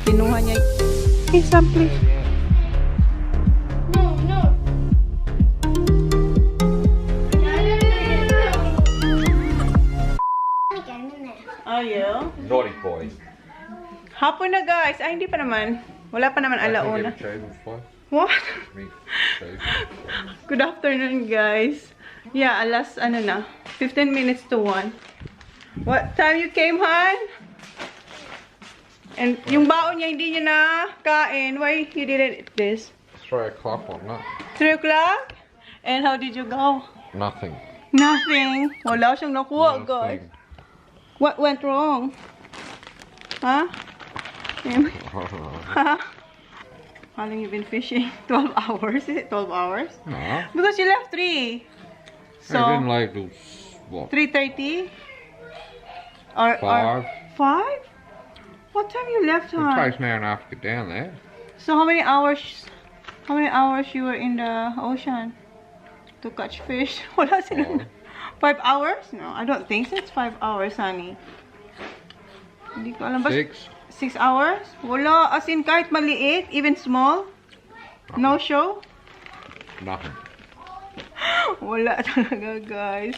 Kinuha niya. Hey, Sam, please. Oh, yeah? Naughty boy. Hapon na, guys. Ay, hindi pa naman. Wala pa naman alauna. What? Good afternoon, guys. Yeah, alas, ano na, 15 minutes to 1. What time you came, Han? And yung baon niya, hindi niya na kain. Why he didn't eat this? 3 o'clock on that. 3 o'clock? And how did you go? Nothing. Nothing. Wala siyang nakuha, guys. What went wrong? Huh? Huh? How long you been fishing? 12 hours? Is it 12 hours? No. Because you left 3. So, I didn't like those, what? 3:30? Or 5. 5? What time you left, It huh? takes an hour and a half to get down there. So how many hours? How many hours you were in the ocean to catch fish? Wala sila. 5 hours? No, I don't think so. It's 5 hours, honey. Hindi ko alam ba? 6. 6 hours? Wala. As in, kahit maliit, even small? No show? Nothing. Wala talaga, guys.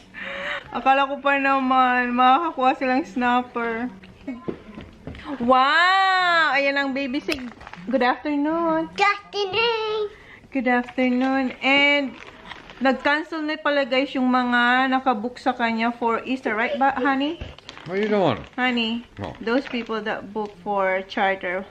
Akala ko pa naman, makakakuha silang snapper. Wow! Ayan ang baby sig. Good afternoon. Good afternoon. Good afternoon. And, nag-cancel na pala, guys, yung mga nakabook sa kanya for Easter. Right ba, honey? What are you doing? Honey, No. those people that book for charter,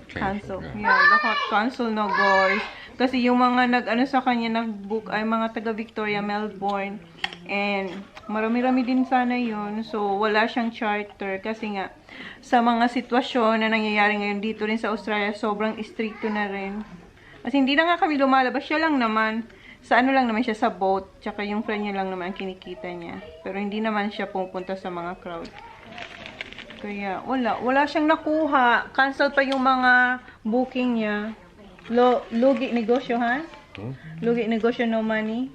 cancel. Yeah. Yeah, lahat cancel na, guys. Kasi yung mga nag-ano sa kanya, nag-book ay mga taga Victoria, Melbourne. And marami-rami din sana yun. So, wala siyang charter. Kasi nga, sa mga sitwasyon na nangyayari ngayon dito rin sa Australia, sobrang stricto na rin. Kasi hindi na nga kami lumalabas. Siya lang naman. Sa ano lang naman siya, sa boat. Tsaka yung friend niya lang naman ang kinikita niya. Pero hindi naman siya pupunta sa mga crowd. Kaya, wala siyang nakuha. Cancel pa yung mga booking niya. Lugi negosyo, ha? Lugi negosyo, no money.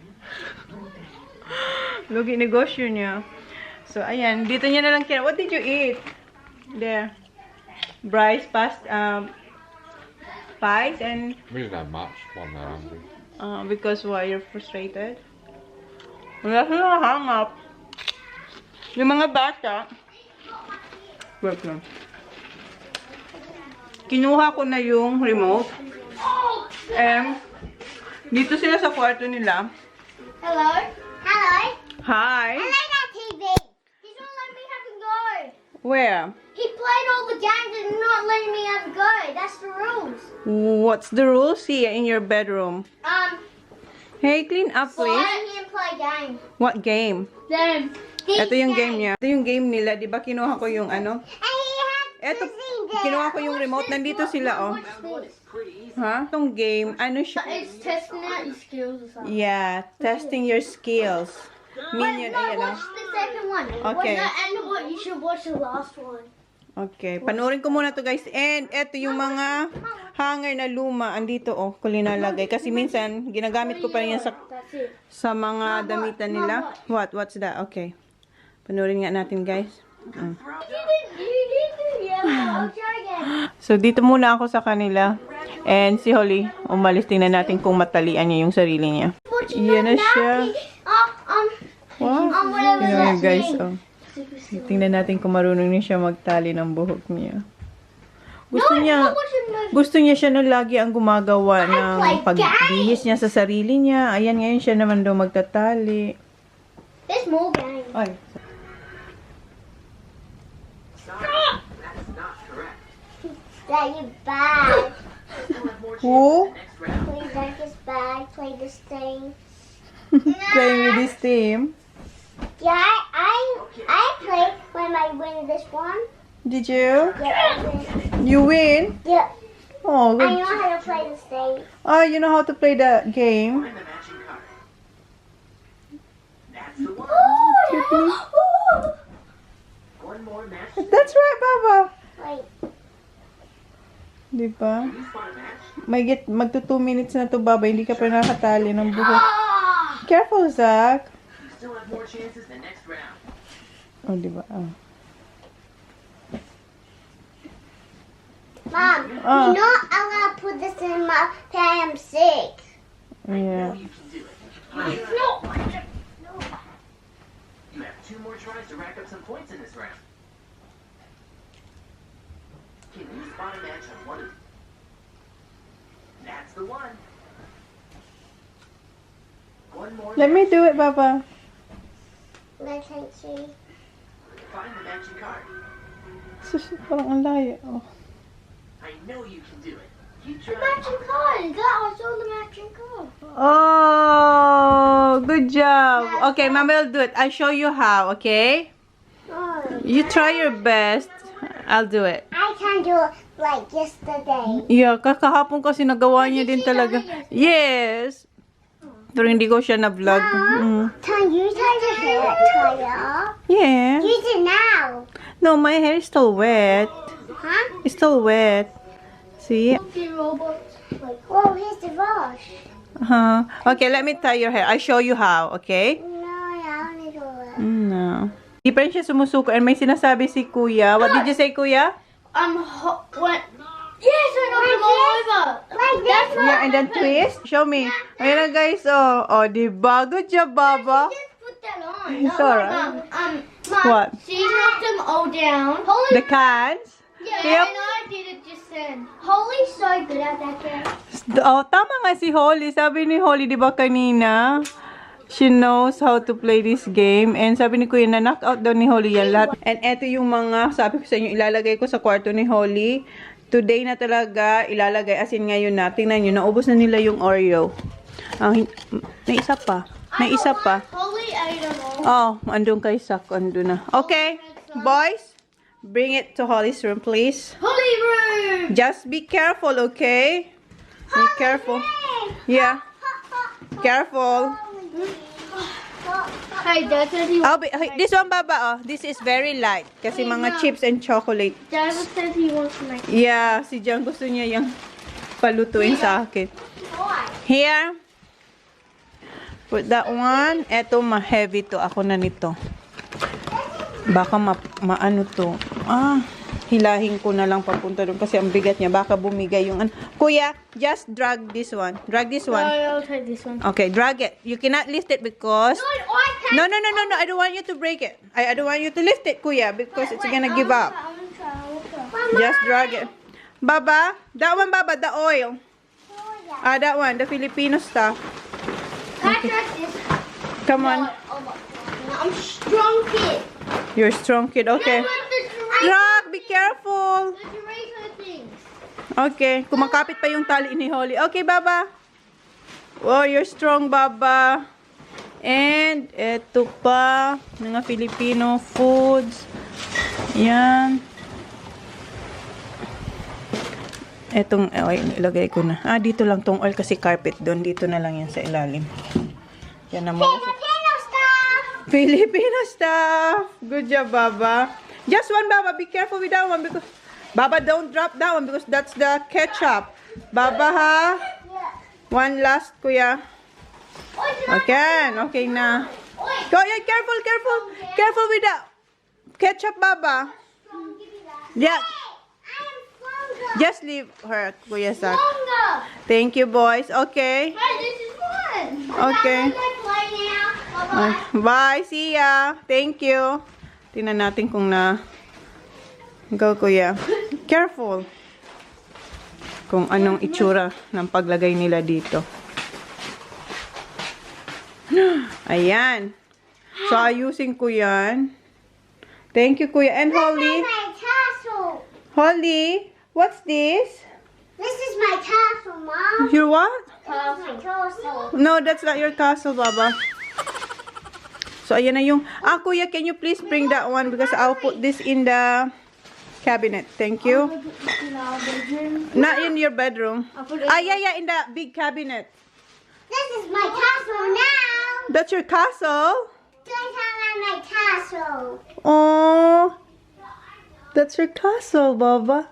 Lugi negosyo niya. So, ayan. Dito niya na lang kina. What did you eat? There. Rice, pasta, pies, and... We didn't have much. Wasn't that hungry. Because why? You're frustrated? Wala silang hang-up. Yung mga bata, wait lang. Kinuha ko na yung remote. And, dito sila sa kwarto nila. Hello. Hello. Hi. I like that TV. He's not letting me have a go. Where? He played all the games and not letting me have a go. That's the rules. What's the rules here in your bedroom? Hey, clean up, So I please. let him play games. What game? Then Ito yung game niya. Ito yung game nila. Di ba kinuha ko yung ano? And he had Ito, to sing there. kinuha ko yung remote. Nandito sila, oh. Watch this. Ha? Itong game, ano siya? It's testing out your skills or something. Yeah, testing your skills. Minion, no, ayan, watch oh. the second one. Okay. No, and what you should watch the last one. Okay, panoorin ko muna to, guys. And eto yung mga hanger na luma. Andito, oh, ko linalagay. Kasi minsan, ginagamit ko pa rin yan That's it. sa mga damitan nila. What's that? Okay. Panoorin nga natin, guys. You did yeah. I'll try again. So, dito muna ako sa kanila. And si Holly, umalis. Tingnan natin kung matalian niya yung sarili niya. Yan na siya. Wow. Whatever Yan, that's guys, name. oh. Tingnan natin kung marunong niya siya magtali ng buhok niya. Gusto niya siya na lagi ang gumagawa ng pagbihis niya sa sarili niya. Ayan, ngayon siya naman daw magtatali. There's more games. Ay. That you bad. Who? Play like this bad. Play this thing. Playing with this team? Yeah, I played when I win this one. Did you? Yeah. You win? Yeah. Oh, I good. know how to play this thing. Oh, you know how to play the game? That's right, Baba. Wait. Di ba? Magto 2 minutes na to, Baba. Hindi ka pa nakatali ng buhok. Careful, Zach. Oh, di ba? Oh. Oh. You know, I'm gonna put this in my PM6. Yeah. You can do it. No. You have 2 more tries to rack up some points in this round. Can you spot a match on one of these? That's the one. One more. Let me match. do it, Baba. Let's see. Find the matching card. Sus, parang ang layo. Oh. I know you can do it. You try. Matching card. That was all the matching card. Oh, good job. Okay, Mama will do it. I'll show you how, okay? Oh, You try your best. I'll do it. I can do it like yesterday. Yeah, kakahapon kasi nagawa niya din talaga. Yes. Pero hindi ko siya na-vlog. Can you tie your hair, Tyler? Yeah. Use it now. No, my hair is still wet. Huh? It's still wet. See? Okay, robots. Oh, here's the brush. Okay, let me tie your hair. I'll show you how, okay? No, I only do it. No. Di pa rin siya sumusuko. And may sinasabi si Kuya. What did you say, Kuya? What? Yes, I know them all over. Like this one. Yeah, and then twist. Show me. Ayan na, guys. Oh, diba? Good job, Baba. Just put that on. It's alright. Mom, What? she knocked them all down. The cans? Yeah, Yep. and I did it just then. Holly's so good at that game. Oh, tama nga si Holly. Sabi ni Holly, di ba kanina? She knows how to play this game. And sabi ni Kuya na knock out daw ni Holly yan lahat. And eto yung mga, sabi ko sa inyo, ilalagay ko sa kwarto ni Holly. Today na talaga ilalagay. As in ngayon na. Tingnan nyo, naubos na nila yung Oreo. May isa pa. May isa pa. Holly ate them all. Oh, andun kay Sak. Andun na. Okay, boys. Bring it to Holly's room, please. Holly room. Just be careful, okay? Be careful. Yeah, careful. Hey, Dad said he. This one, Baba, oh. This is very light. Kasi mga chips and chocolate. Dad said he wants to make. Yeah, si Jan gusto niya yung palutuin sa akin. Here. Put that one. Eto, ma-heavy to. Ako na nito. Baka maano to. Hilahin ko na lang papunta doon kasi ang bigat niya. Baka bumigay yung ano. Kuya, just drag this one. Drag this one. I'll take this one. Okay, drag it. You cannot lift it because... No. I don't want you to break it. I don't want you to lift it, Kuya, because it's gonna give up. Just drag it. Baba, that one, Baba, the oil. That one, the Filipino stuff. Okay. Come on. I'm strong kid. You're a strong kid. Okay. Drag, be careful. Okay, kumakapit pa yung tali ni Holly. Okay, Baba. Oh, you're strong, Baba. And, eto pa, mga Filipino foods. Yan. Etong, ilagay ko na. Dito lang tong oil kasi carpet doon. Dito na lang yan sa ilalim. Yan na muna. Filipino stuff. Filipino stuff. Good job, Baba. Just one, Baba. Be careful with that one because... Baba, don't drop that one because that's the ketchup. Baba, ha? One last, Kuya. Okay na. Go, yeah, careful. Careful with that ketchup, Baba. Yeah. Just leave her, Kuya Sak. Thank you, boys. Okay. Okay. Bye. See ya. Thank you. Tingnan natin kung na... Go, Kuya. Careful. Kung anong itsura ng paglagay nila dito. Ayan. So, ayusin ko yan. Thank you, Kuya. And Holly. My tassel. Holly, what's this? This is my tassel, Mom. Your what? This is my tassel. No, that's not your castle, Baba. So, ayan na yung... Kuya, can you please bring that one because I'll put this in the cabinet. Thank you. Not in your bedroom. Yeah, in the big cabinet. This is my castle now. That's your castle? Don't tell me my castle. Oh, that's your castle, Baba.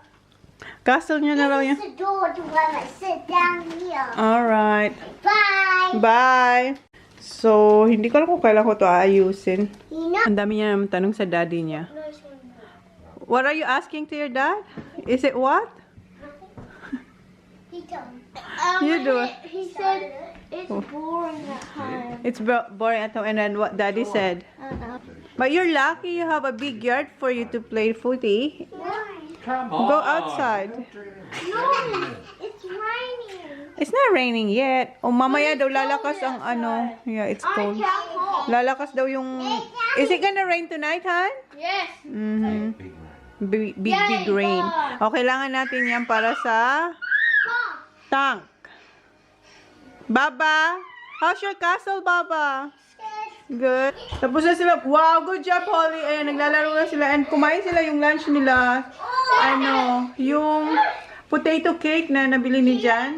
Castle niya na raw yan. This is the door to when I sit down here. Alright. Bye. Bye. So, hindi ko alam kung kailan ko ito aayusin. You know. Ang dami niya naman tanong sa daddy niya. What are you asking to your dad? Is it what? He told me. You do it. He said it's boring at home. It's boring at home, and then what Daddy said. But you're lucky you have a big yard for you to play footy. Come on. Go outside. No, it's raining. It's not raining yet. O mamaya daw lalakas ang ano. Yeah, it's cold. Lalakas daw yung... Is it gonna rain tonight, Han? Yes. Mm-hmm. Big rain. O, kailangan natin yan para sa tank. Baba, how's your castle, Baba? Good. Tapos na sila. Wow, good job, Holly. Ayan, naglalaro na sila. And kumain sila yung lunch nila. Ano, yung potato cake na nabili ni Jan.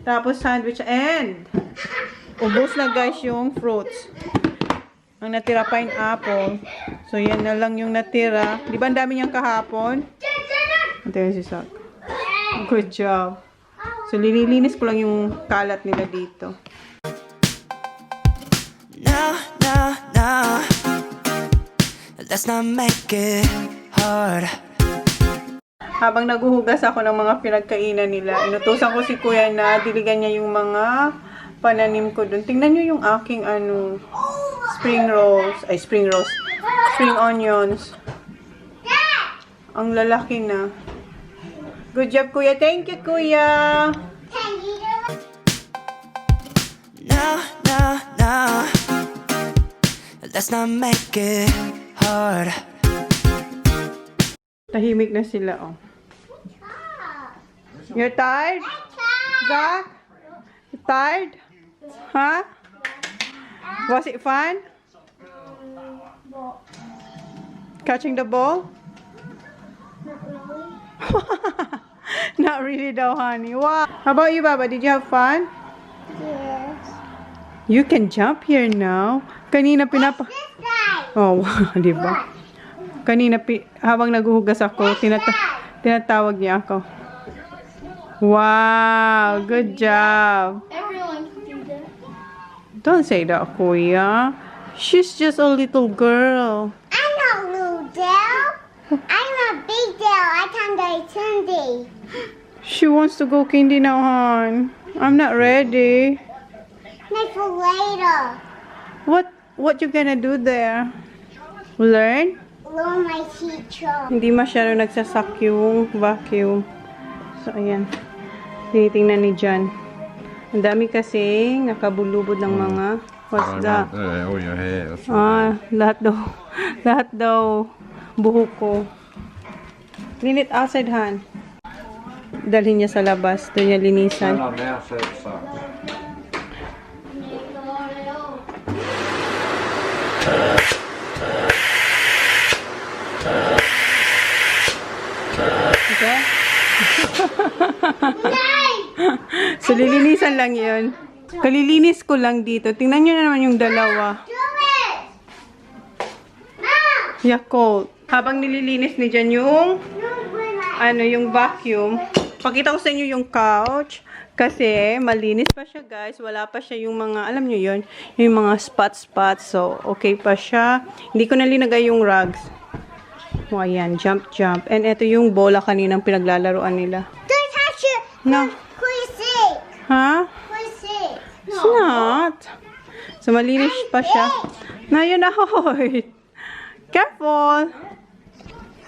Tapos sandwich. And, ubos na guys yung fruits. Ang natira pineapple. So, yan na lang yung natira. Di ba ang dami niyang kahapon? Ito yung si Sak. Good job. So, lilinis ko lang yung kalat nila dito. No, let's not make it hard. Habang naguhugas ako ng mga pinagkainan nila, inutusan ko si Kuya na diligan niya yung mga pananim ko dun. Tingnan nyo yung aking spring onions. Ang lalaki na. Good job, Kuya. Thank you, Kuya. No, let's not make it hard. Tahimik na sila, oh. You're tired? Zach? You tired? Huh? Was it fun? Catching the ball? Not really though, honey. Wow. How about you, Baba? Did you have fun? Yes. You can jump here now. Kanina This guy. Oh, di ba? Kanina habang naguhugas ako, tinatawag niya ako. Wow, good job. Everyone can do that. Don't say that, Kuya. She's just a little girl. I'm not little Dale. I'm a big Dale. I turned 20. She wants to go kindy now, hon. I'm not ready. Maybe for later. What you gonna do there? Learn? Learn my teacher. Hindi masyado nagsasak yung vacuum. So, ayan. Tinitingnan ni John. Ang dami kasi nakabulubod ng mga... What's that? All your hair. Lahat daw buhok ko. Clean it outside, Han. Dalhin niya sa labas. Doon niya linisan. No, now said so. Okay? So, lilinisan lang yun. Kalilinis ko lang dito. Tingnan nyo na naman yung dalawa. Do it. Mom. Yakult. Habang nililinis ni Jan yung, yung vacuum, pakita ko sa inyo yung couch. Kasi, malinis pa siya, guys. Wala pa siya yung mga, alam nyo yun, yung mga spots. So, okay pa siya. Hindi ko na linagay yung rugs. O, ayan, jump. And ito yung bola kaninang pinaglalaroan nila. Don't touch it. No. Who's sick? Ha? Who's sick? It's not. So, malinis pa siya. Na, yun na, hoy. Careful.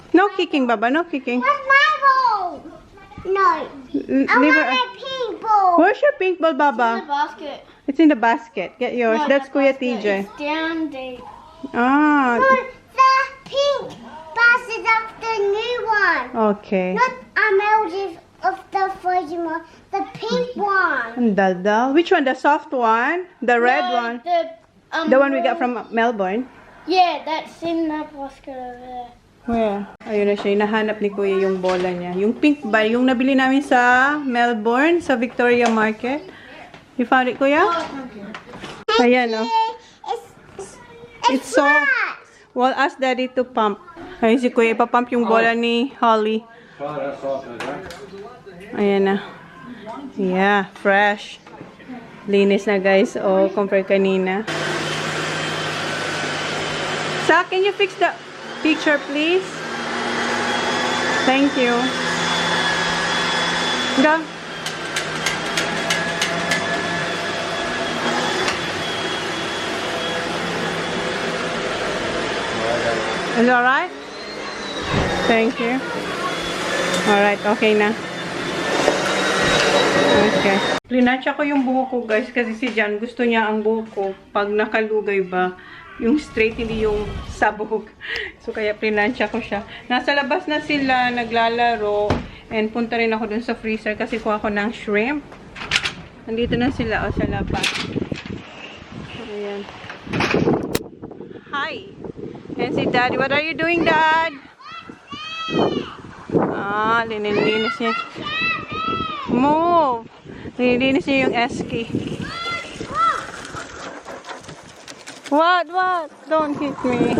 No kicking, Baba. No kicking. Where's my ball? No. I Leave want her. my pink ball. Where's your pink ball, Baba? basket. It's in the basket. Get yours. That's Kuya TJ. Down there. Ah, The pink basket of the new one. okay. Not emoji of the first one. The pink one. Ang daldal. Which one? The soft one? The red one? The one we got from Melbourne? Yeah, that's in the basket over there. Where? Ayun na siya. Hinahanap ni Kuya yung bola niya. Yung pink ba? Yung nabili namin sa Melbourne, sa Victoria Market. You found it, Kuya? Ayan, oh. It's so... Well, ask Daddy to pump. Ayun si Kuya. Ipapump yung bola ni Holly. Ayan na. Yeah, fresh. Linis na, guys. Oh, compare kanina. Sa, can you fix the picture, please? Thank you. Go. Is it alright? Thank you. Alright, okay na. Okay. Linatcha ko yung buhok ko, guys, kasi si Jan gusto niya ang buhok ko pag nakalugay ba, yung straight, hindi yung sabog. So, kaya plinantsa ko siya. Nasa labas na sila, naglalaro, and punta rin ako dun sa freezer kasi kuha ko ng shrimp. Nandito na sila, o, sa labas. Ayan. Hi! And si Daddy, what are you doing, Dad? Ah, linilinis niya. Move! Linilinis niya yung SK. What? Don't hit me.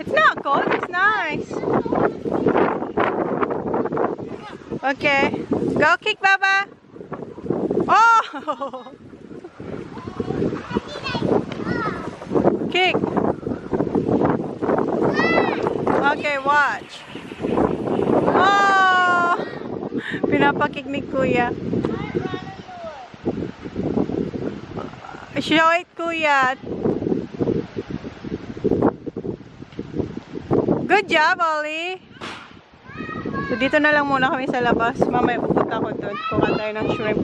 It's not cold, it's nice. Okay. Go kick, Baba. Oh! Kick. Okay, watch. Oh! Pinapakik ni Kuya. Show it, Kuya. Good job, Ollie. So, dito na lang muna kami sa labas. Mamaya pupunta ko doon. Kuha tayo ng shrimp.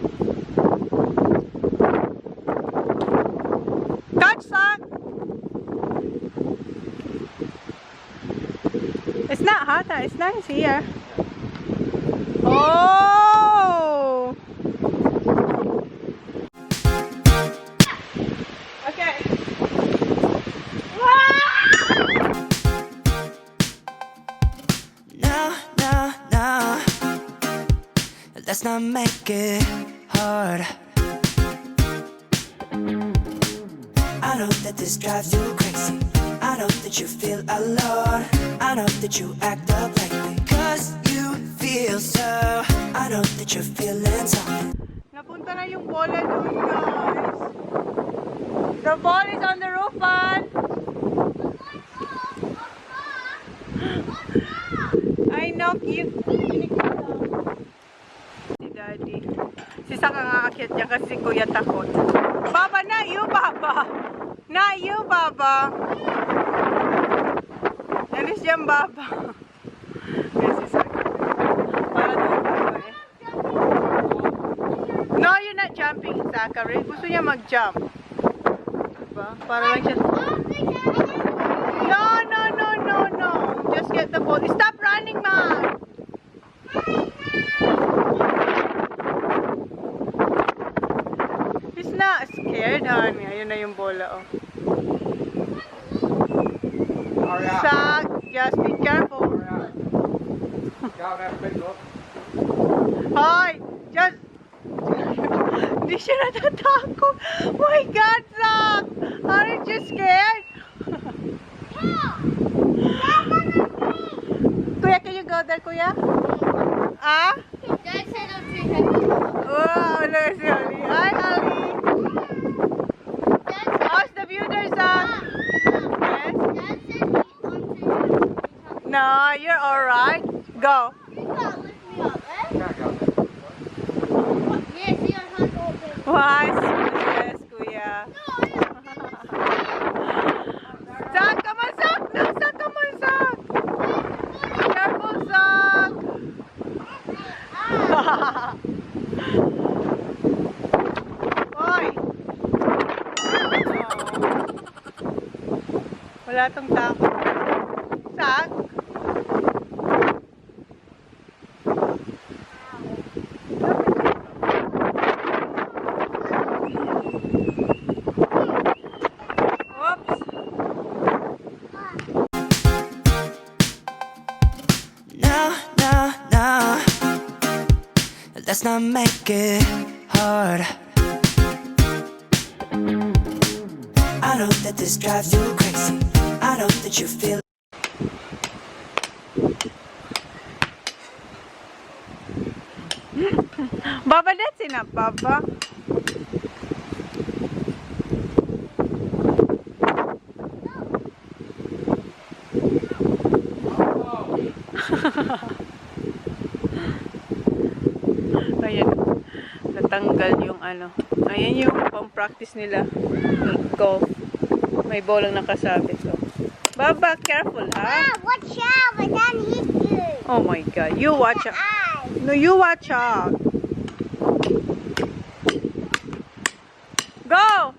Catch, son! It's not hot, huh? It's nice here. Oh! Okay. No. Let's not make it hard. I know that this drives you crazy. I know that you feel alone. I know that you act up lately, 'cause you feel so. I know that you're feeling something. Napunta na yung bola doon, guys. The ball is on the roof, man. I know you. Si Daddy. Si Saka nga akit niya kasi Kuya takot. Baba, not you, Baba. Not you, Baba. Alis dyan, Baba. Yes, si Saka. Para doon Baba eh. No, you're not jumping, Zachary. Gusto niya mag-jump. Diba? Para lang siya. No. Just get the ball. Stop running, man. He's not scared, honey. Ayun na yung bola, oh. Zach, just be careful. Hoy! Just... Hindi siya natatakot. My God, Zach! Aren't you scared? Kuya, can you go there, Kuya? Ah? Dad said I'm too heavy. Wow, look at Ali. Hi, Ali. How's the view there, Zach? Yes? Dad said I'm too heavy. No, you're alright. Go. You can't lift me up, eh? Yeah, see, I can't go up there. Why? Yes, Kuya. Zach, come on, Zach. No, Zach, come on, Zach. Careful, Zach. Hoy. Wala tong takot. Zach. Oops. No. Let's not make it hard. I know that this drives you crazy. I know that you feel. Baba, that's enough, Baba. Ayan. Natanggal yung ano. Ayan yung pang-practice nila. Golf. May bolang nakasabit. So. Baba, careful, ha? Ah, watch out, but then hit you. Oh my God, you watch out. Eye. No, you watch out. Go!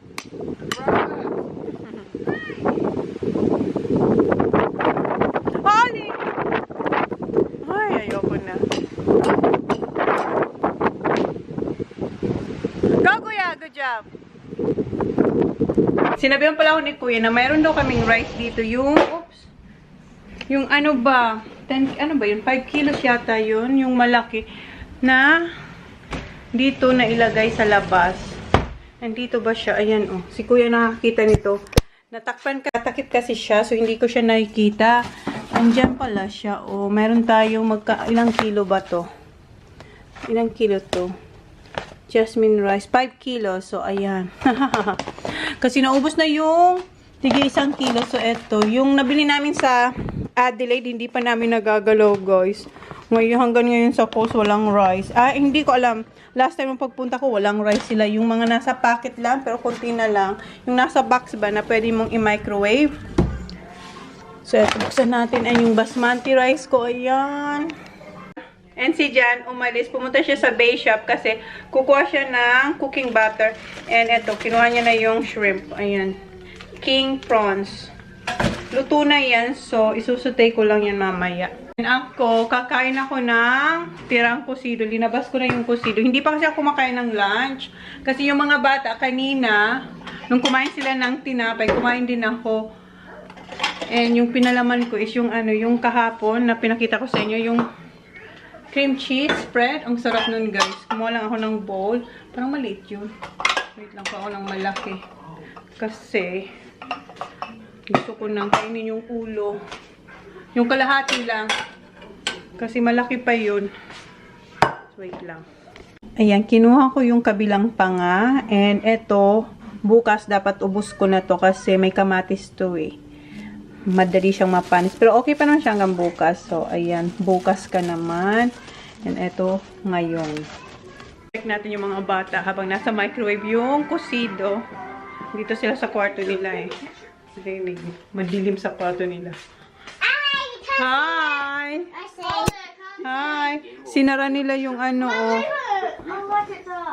Holly! Ay, ayoko na. Go, Kuya! Good job! Sinabihan pala ako ni Kuya na mayroon daw kaming rice dito. Yung ano ba? 10, ano ba yun? 5 kilos yata yun. Yung malaki na dito na ilagay sa labas. Nandito ba siya? Ayan, oh. Si Kuya nakakita nito. Natakip kasi siya, so hindi ko siya nakikita. Andyan pala siya, oh. Meron tayong ilang kilo ba to? Ilang kilo to? Jasmine rice. 5 kilos. So, ayan. Kasi naubos na yung tigil 1 kilo. So, eto. Yung nabili namin sa Adelaide, hindi pa namin nagagalaw, guys. Ngayon, hanggang ngayon sa coast, walang rice. Ah, hindi ko alam. Last time yung pagpunta ko, walang rice sila. Yung mga nasa packet lang, pero konti na lang. Yung nasa box ba, na pwede mong i-microwave. So, eto. Buksan natin ay yung basmati rice ko. Ayan. And si Jan, umalis. Pumunta siya sa Bay Shop kasi kukuha siya ng cooking butter. And eto, kinuha niya na yung shrimp. Ayan. King prawns. Luto na yan. So, isusutay ko lang yan mamaya. And ako, kakain ako ng tirang kusido. Linabas ko na yung kusido. Hindi pa kasi ako kumakain ng lunch. Kasi yung mga bata kanina, nung kumain sila ng tinapay, kumain din ako. And yung pinalaman ko is yung ano, yung kahapon na pinakita ko sa inyo, yung cream cheese spread. Ang sarap nun, guys. Kumuha lang ako ng bowl. Parang maliit yun. Wait lang pa ako ng malaki. Kasi gusto ko nang kainin yung ulo. Yung kalahati lang. Kasi malaki pa yun. Wait lang. Ayan, kinuha ko yung kabilang panga. And eto, bukas dapat ubos ko na to kasi may kamatis to eh. Madali siyang mapanis. Pero okay pa naman siya hanggang bukas. So, ayan. Bukas ka naman. And eto, ngayon. Check natin yung mga bata habang nasa microwave yung kusido. Dito sila sa kwarto nila eh. Madilim sa kwarto nila. Hi! Hi! Sinara nila yung ano, oh.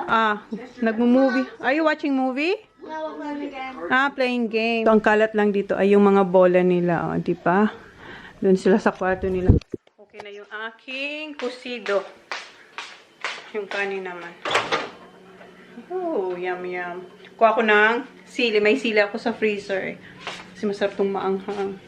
Ah, nagmo-movie. Are you watching movie? Ah, playing game. So, ang kalat lang dito ay yung mga bola nila, oh, di ba? Doon sila sa kwarto nila. Okay na yung aking kusido. Yung kanin naman. Oh, yum yum. Kuha ko ng sili. May sili ako sa freezer. Kasi masarap itong maanghang.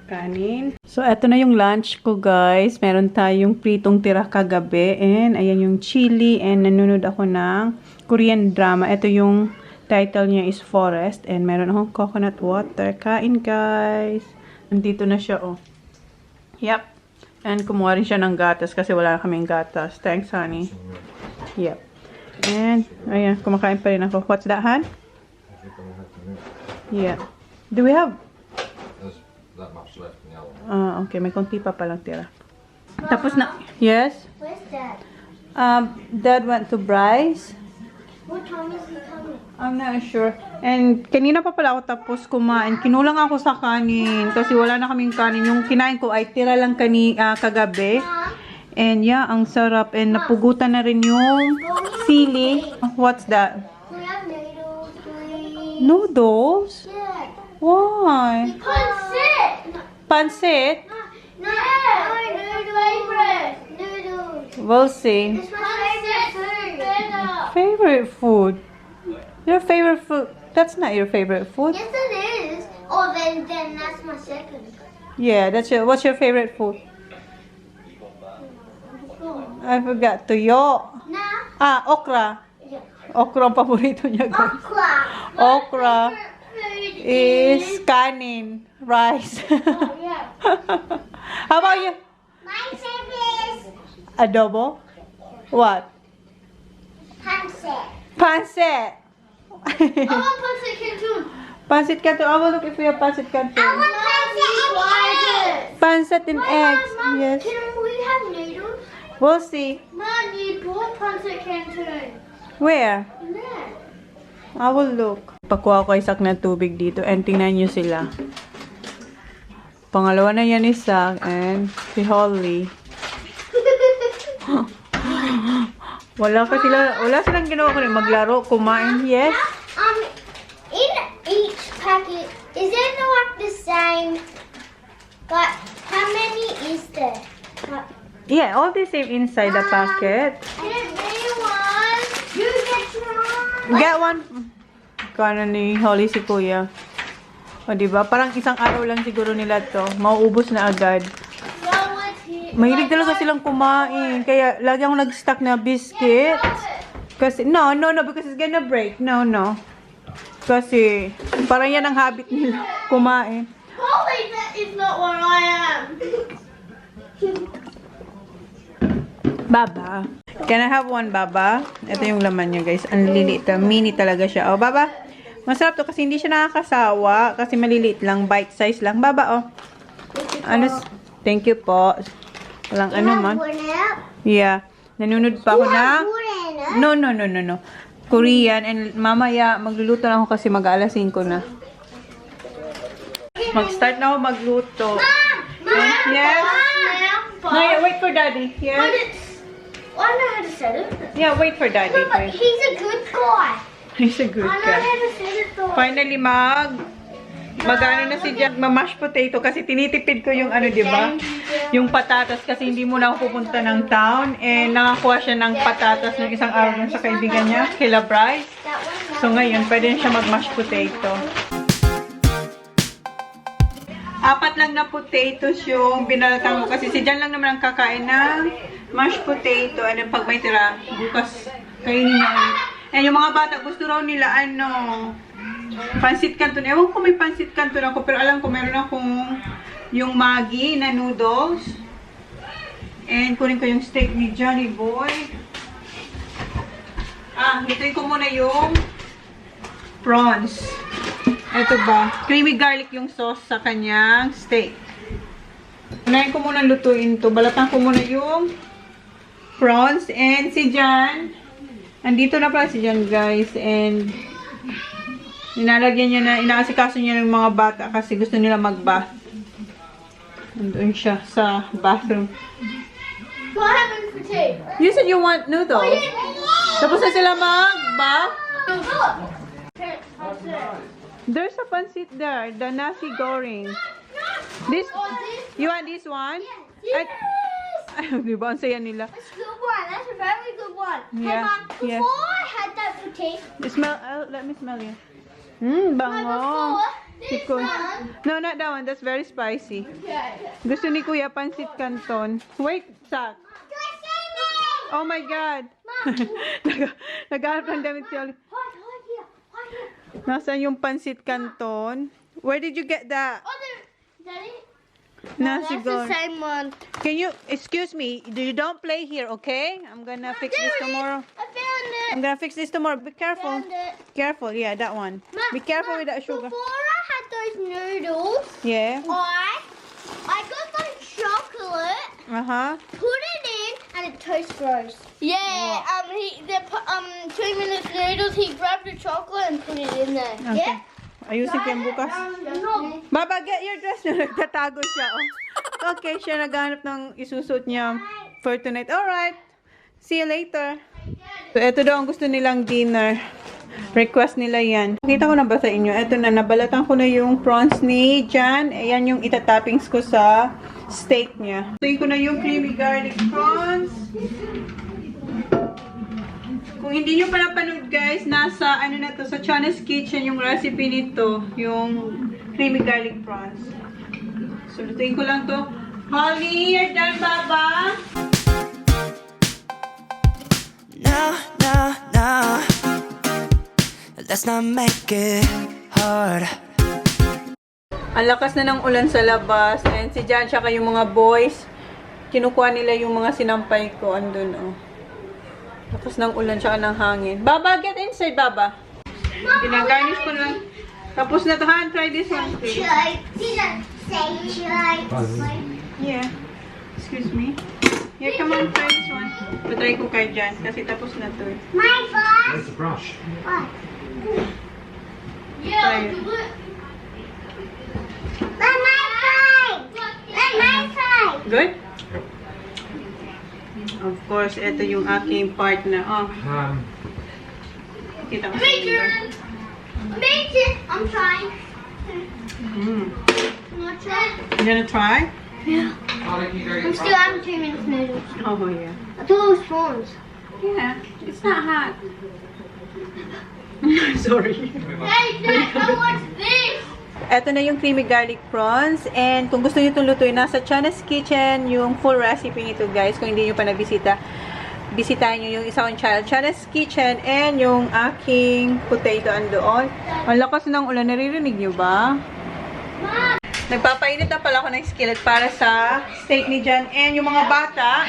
Kanin. So, eto na yung lunch ko, guys. Meron tayong pritong tira kagabi. And, ayan yung chili. And, nanonood ako ng Korean drama. Ito yung title niya is Forest. And, meron akong coconut water. Kain, guys. Nandito na siya, oh. Yep. And, kumuha rin siya ng gatas kasi wala kaming gatas. Thanks, honey. Yep. And, ayan. Kumakain pa rin ako. What's that, Han? Yeah. Do we have... That much left in the other one. Ah, okay. May konti pa palang tira. Tapos na... Yes? Where's Dad? Dad went to Bryce. What time is he coming? I'm not sure. And kanina pa pala ako tapos kumain. Kinulang ako sa kanin kasi wala na kaming kanin. Yung kinain ko ay tira lang kagabi. And yeah, ang sarap. And napugutan na rin yung sili. What's that? We have noodles, please. Noodles? Yeah. Why? Pancit! Pancit? No, noodles. Noodles. We'll see. It's my favorite food. Favorite food? Your favorite food? That's not your favorite food. Yes, it is. Oh, then that's my second. Yeah, that's your. What's your favorite food? I forgot. Tuyo. Nah. Ah, okra. Yeah. Okra ang paborito niya, guys. Okra. Okra My favorite food is kanin, rice. Oh, yeah. How about you? My favorite is Adobo? What? pancit. Pancit. I want pancit canton. Pancit canton. I will look if we have pancit I canton. want pancit and eggs. Pancit and eggs. Mom, Yes. can we have noodles? We'll see. Mom, you bought pancit canton. Where? There. I will look. Pakuha ko isak na tubig dito and tingnan nyo sila. Pangalawa na yan Isak and si Holly. Wala silang ginawa ko rin. Maglaro, kumain. Yes? In each packet, is it not the same? But how many is there? Yeah, all the same inside the packet. I don't really want. You get one. Get one. Kano ni Holly si Kuya. O, diba? Parang isang araw lang siguro nila to. Mauubos na agad. Mahilig talaga silang kumain. Kaya, lagi akong nag-stock na biscuit. Kasi, no, because it's gonna break. No. Kasi, parang yan ang habit nila. Kumain. Holy, that is not what I am. Baba. Can I have one, Baba? Ito yung laman niya, guys. Ang liliit. Mini talaga siya. Oh, Baba. Masarap to kasi hindi siya nakakasawa. Kasi maliliit lang. Bite size lang. Baba, oh. Ano? Thank you po. Walang ano man. Yeah. Nanunod pa ako na. No. Korean. And mamaya, magluluto na ako kasi mag-alas 5 na. Mag-start na ako magluto. Yes? No, yeah, wait for Daddy. Yes? I know how to set it. Yeah, wait for Daddy. No, but he's a good guy. He's a good I know guy. how to set it though. Finally, mag-ano na si Jack, ma-mash potato kasi tinitipid ko yung ano, di ba? Yung patatas kasi hindi muna ako pupunta ng town and nakakuha siya ng patatas ng isang araw dun sa kaibigan niya, kila Bryce. So ngayon, pwede na siya mag-mash potato. 4 lang na potatoes yung binalatan ko kasi si Jan lang naman ang kakain ng mashed potato and then pag may tira, bukas kainin niya ulit. And yung mga bata, gusto raw nila pansit canton. Ewan ko may pansit canton ako pero alam ko meron akong yung Maggi na noodles. And kunin ko yung steak ni Johnny Boy. Hituin ko muna yung prawns. Ito ba? Creamy garlic yung sauce sa kanyang steak. Unahin ko muna lutuin to. Balatan ko muna yung prawns. And si Jan, andito na pala si Jan, guys. And inalagyan niya na, inaasikaso niya ng mga bata kasi gusto nila mag-bath. Andun siya sa bathroom. What happened for tea? You said you want noodles. Tapos na sila mag-bath? There's a pancit there, the nasi goreng. This, you want this one? Yes! Di ba? Ang saya nila. That's a good one. That's a very good one. Yeah, Hey, Mom, before I had that for tea, Let me smell you. before Bango. this Kuya. one. No, not that one. That's very spicy. Okay. Gusto ni Kuya pancit canton. Wait, Sak. Oh my God. Naghanap ng damit si Oli. Right here. Nasaan yung pancit canton? Where did you get that? Oh, there. Is that it? Nasi That's the goreng. same one. Can you, excuse me, you don't play here, okay? I'm gonna fix this tomorrow. I found it. I'm gonna fix this tomorrow. Be careful. Found it. Careful, yeah, that one. Be careful with that sugar. Before I had those noodles, Yeah. I got the chocolate, Uh-huh. put it in, and it toast froze. Yeah. 2 minutes noodles. He grabbed the chocolate and put it in there. Okay. Yeah. Ayusin ko yung bukas. No. Baba, get your dress na nagtatago siya. Oh. Okay, siya naghanap ng isusuot niya for tonight. Alright. See you later. So, ito daw ang gusto nilang dinner. Request nila yan. Nakita ko na ba sa inyo? Ito na, nabalatan ko na yung prawns ni Jan. Ayan yung itatoppings ko sa steak niya. Tuloy ko na yung creamy garlic prawns. Kung hindi nyo pa napanood, guys, nasa, ano na to, sa Chona's Kitchen, yung recipe nito, yung creamy garlic prawns. So, lutuin ko lang to. Holly, you're done, Baba? No. Let's not make it hard. Ang lakas na ng ulan sa labas. And si Jan, tsaka yung mga boys, kinukuha nila yung mga sinampay ko. Andun, oh. Lakas ng ulan, tsaka ng hangin. Baba, get inside, Baba. Pinagarnish ko na. Tapos na to, ha? Try this one, please. Yeah. Excuse me. Yeah, come on, try this one. Patry ko kay Jan, kasi tapos na to. My boss. Where's the brush? What? Try it. Let my side. Let my side. Good? Of course, ito yung aking partner. Oh, kita ko sa inyo. I'm trying. Mm. Wanna try? You gonna try? I'm still having 2 minutes noodles. Oh, yeah. I thought it was prawns. Yeah, it's not hot. Sorry. Hey, Dad, what's this? Ito na yung creamy garlic prawns. And kung gusto nyo itong lutuin, nasa Chona's Kitchen, yung full recipe nito, guys. Kung hindi nyo pa nabisita, bisitahin nyo yung isa kong channel, Chona's Kitchen, and yung aking potato andoon. Ang lakas ng ulan. Naririnig nyo ba? Nagpapainit na pala ako ng skillet para sa steak ni Jan. And yung mga bata,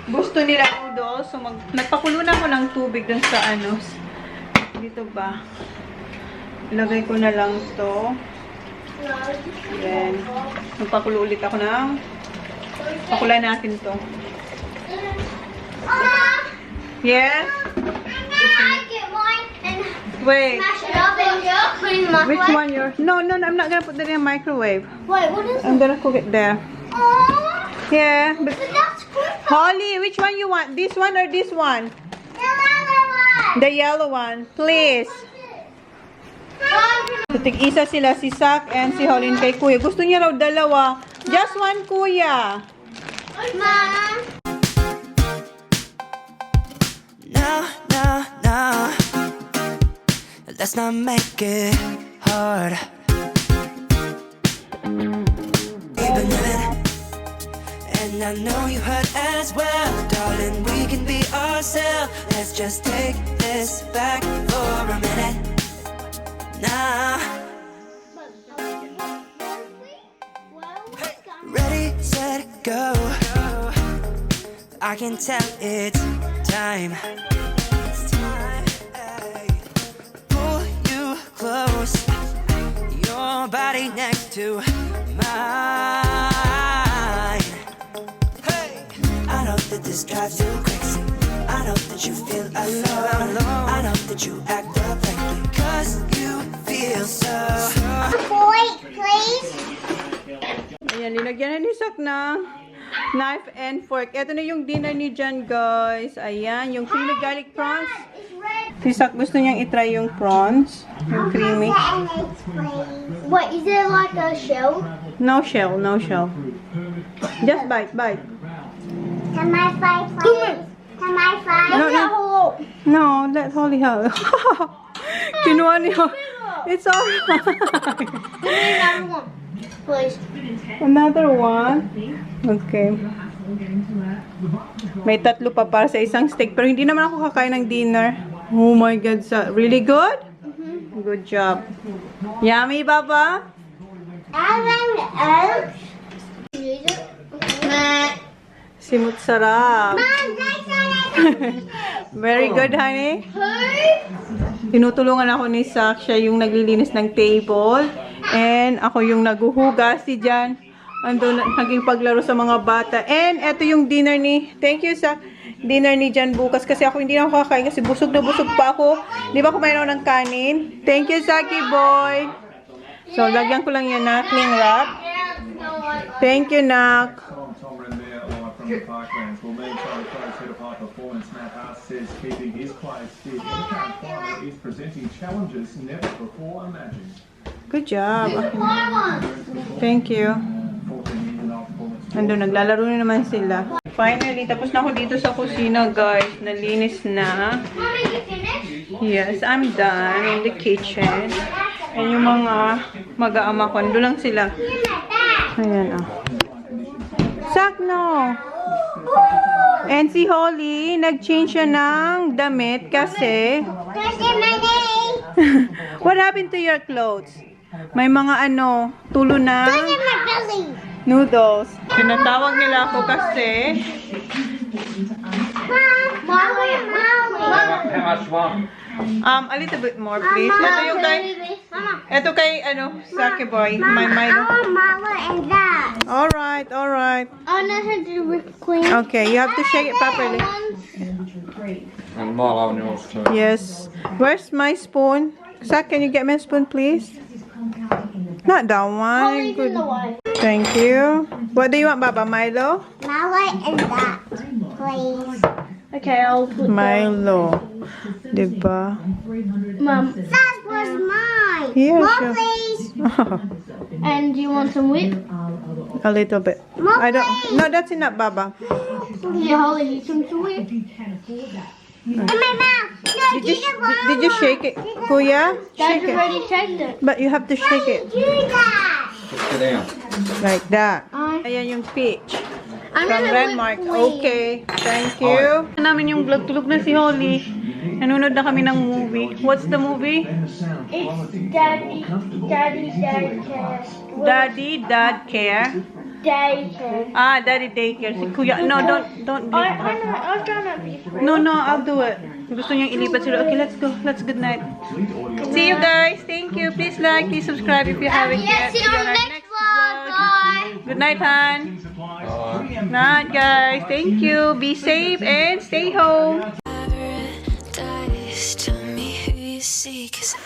gusto nila noodles. So, nagpakulo na ako ng tubig dun sa ano. Dito ba? Ilagay ko na lang to. Then, magpakulo ulit ako ng pakulay natin to. Yes? I get mine and Wait. smash it up and put it in the Which microwave. one yours? No, I'm not gonna put that in the microwave. Wait, what is I'm gonna cook it there. Oh, Yeah. But but that's cool. Holly, which one you want? This one or this one? The other one. The yellow one. Please. So, tig-isa sila, si Sak and si Holly kay Kuya. Gusto niya raw dalawa. Just one, Kuya. Mom. No, no, no. Let's not make it hard. We've been living, and I know you hurt as well. Darling, we can be ourselves. Let's just take this back for a minute. Nah. Ready, set, go. I can tell it's time. Pull you close, your body next to mine. Hey, I know that this drives you crazy. I know that you feel alone. I know that you act up lately, 'cause you feel so. Wait, please. Ayan, linagyan na ni Sak ng knife and fork. Ito na yung dinner ni Jan, guys. Ayan, yung creamy garlic prawns. It's red. Si Sak gusto niyang itry yung prawns. Yung creamy. Wait, is there like a shell? No shell, no shell. Just bite, bite. Can I fight, please? Can I fight? No, no. No, let Holly have. Kinuha niya. It's alright. Another one, please. Another one. Okay. May tatlo pa para sa isang steak. Pero hindi naman ako kakain ng dinner. Oh my God. Really good? Good job. Yummy, Baba? Simut sarap. Very good, honey. Tinutulungan ako ni Sak. Siya yung naglilinis ng table. And ako yung naguhugas. Si Jan. Ando naging paglaro sa mga bata. And eto yung dinner ni... Thank you, Sak. Dinner ni Jan bukas. Kasi ako hindi na ako kakain. Kasi busog na busog pa ako. Di ba kumain ako ng kanin? Thank you, Saki boy. So, lagyan ko lang yan na cling wrap. Thank you, Nak. From the Parklands will mean trying to close head of high performance. Matt Haas says keeping his players fit in the current climate is presenting challenges never before imagined. Good job. Thank you. 14 years in our performance. Ando, naglalaro na naman sila. Finally, tapos na ako dito sa kusina, guys. Nalinis na. Mommy, you finished? Yes, I'm done in the kitchen. And yung mga mag-aama ko, ando lang sila. Ayan, ah. Sak, no. And si Holly, nag-change siya ng damit kasi... What happened to your clothes? May mga ano, tulo na noodles. Tinatawag nila ako kasi... Molly. How much you want? A little bit more, please. Ito yung kay... Ito kay, ano, Saki Boy. My Milo. Mama and that. Alright, alright. Oh, no, to Whipped Cream. Okay, you have to shake it properly. And Milo and yours too. Yes. Where's my spoon? Sak, can you get me a spoon, please? Not that one. Good. Thank you. What do you want, Baba? Milo? Mama and that, please. Okay, I'll put Milo. Diba? Mom, that was mine. Yeah, More, sure. please. And do you want some whip? A little bit. More, I don't. please. No, that's enough, Baba. Yeah, Holly, you some whip. In my mouth. No, Did you shake it, Kuya? Dad Shake it. already checked it. But you have to shake it Do that. Sit down. like that. Ayan yung peach. From Renmark. Okay. Thank you. Namin yung vlog. Tulog na si Holly. Nanonood na kami ng movie. What's the movie? It's Daddy, Dad Care. Daddy, Dad Care. Daycare. Ah, Daddy Daycare. Si Kuya. No, don't be. I'll try not to be No, I'll do it. Gusto niyang ilipat sila. Okay, let's go. Let's good night. See you guys. Thank you. Please like, please subscribe if you haven't yet. See you on the next vlog. Bye. Good night, Han. Night, guys. Thank you. Be safe and stay home. Paradise, tell me who you see, 'cause